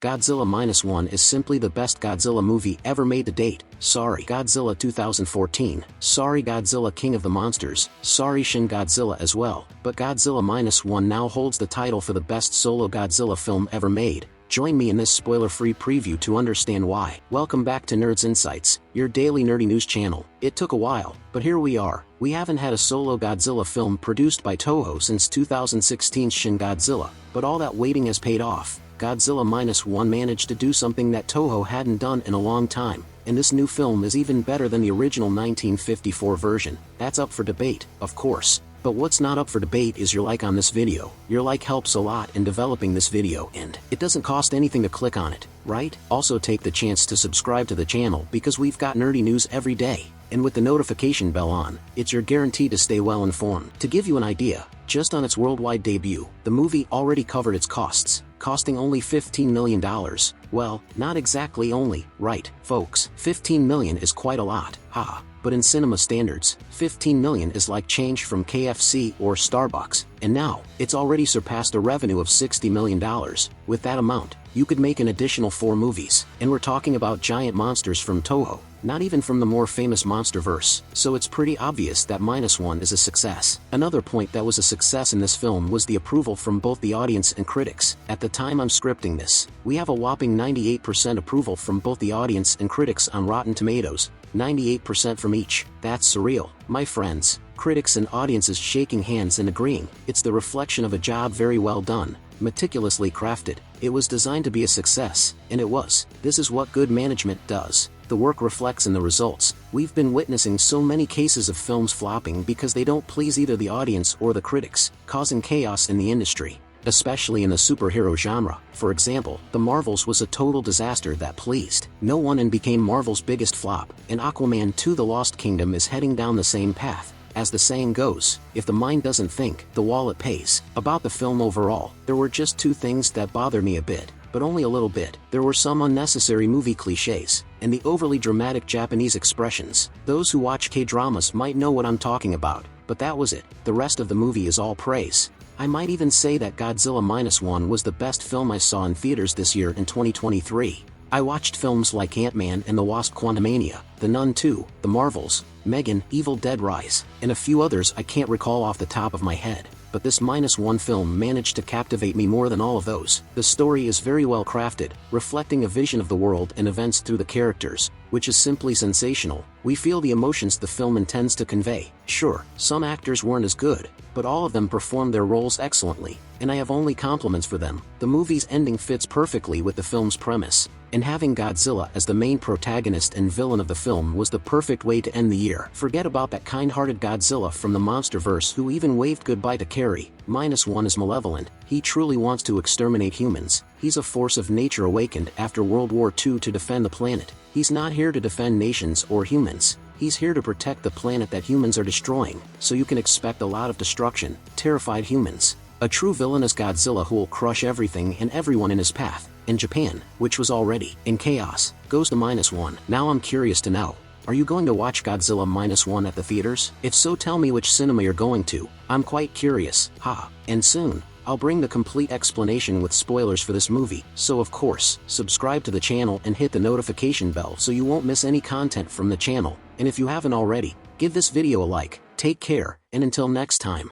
Godzilla Minus One is simply the best Godzilla movie ever made to date. Sorry Godzilla 2014, sorry Godzilla King of the Monsters, sorry Shin Godzilla as well, but Godzilla Minus One now holds the title for the best solo Godzilla film ever made. Join me in this spoiler-free preview to understand why. Welcome back to Nerds Insights, your daily nerdy news channel. It took a while, but here we are. We haven't had a solo Godzilla film produced by Toho since 2016's Shin Godzilla, but all that waiting has paid off. Godzilla Minus One managed to do something that Toho hadn't done in a long time, and this new film is even better than the original 1954 version. That's up for debate, of course. But what's not up for debate is your like on this video. Your like helps a lot in developing this video, and it doesn't cost anything to click on it, right? Also take the chance to subscribe to the channel because we've got nerdy news every day. And with the notification bell on, it's your guarantee to stay well informed. To give you an idea, just on its worldwide debut, the movie already covered its costs, costing only $15 million. Well, not exactly only, right, folks? 15 million is quite a lot, haha. But in cinema standards, 15 million is like change from KFC or Starbucks, and now, it's already surpassed a revenue of $60 million. With that amount, you could make an additional 4 movies, and we're talking about giant monsters from Toho, not even from the more famous MonsterVerse, so it's pretty obvious that Minus One is a success. Another point that was a success in this film was the approval from both the audience and critics. At the time I'm scripting this, we have a whopping 98% approval from both the audience and critics on Rotten Tomatoes, 98% from each. That's surreal, my friends. Critics and audiences shaking hands and agreeing. It's the reflection of a job very well done, meticulously crafted. It was designed to be a success, and it was. This is what good management does. The work reflects in the results. We've been witnessing so many cases of films flopping because they don't please either the audience or the critics, causing chaos in the industry, especially in the superhero genre. For example, The Marvels was a total disaster that pleased no one and became Marvel's biggest flop, and Aquaman 2: The Lost Kingdom is heading down the same path. As the saying goes, if the mind doesn't think, the wallet pays. About the film overall, there were just 2 things that bothered me a bit, but only a little bit. There were some unnecessary movie cliches, and the overly dramatic Japanese expressions. Those who watch K-dramas might know what I'm talking about, but that was it. The rest of the movie is all praise. I might even say that Godzilla Minus One was the best film I saw in theaters this year in 2023. I watched films like Ant-Man and the Wasp: Quantumania, The Nun 2, The Marvels, Megan, Evil Dead Rise, and a few others I can't recall off the top of my head. But this Minus One film managed to captivate me more than all of those. The story is very well crafted, reflecting a vision of the world and events through the characters, which is simply sensational. We feel the emotions the film intends to convey. Sure, some actors weren't as good, but all of them performed their roles excellently, and I have only compliments for them. The movie's ending fits perfectly with the film's premise, and having Godzilla as the main protagonist and villain of the film was the perfect way to end the year. Forget about that kind-hearted Godzilla from the MonsterVerse who even waved goodbye to Carrie. Minus One is malevolent. He truly wants to exterminate humans. He's a force of nature awakened after World War II to defend the planet. He's not here to defend nations or humans. He's here to protect the planet that humans are destroying, so you can expect a lot of destruction. Terrified humans. A true villainous Godzilla who'll crush everything and everyone in his path. In Japan, which was already in chaos, goes to Minus One. Now I'm curious to know, are you going to watch Godzilla Minus One at the theaters? If so, tell me which cinema you're going to. I'm quite curious, and soon, I'll bring the complete explanation with spoilers for this movie, so of course, subscribe to the channel and hit the notification bell so you won't miss any content from the channel, and if you haven't already, give this video a like. Take care, and until next time.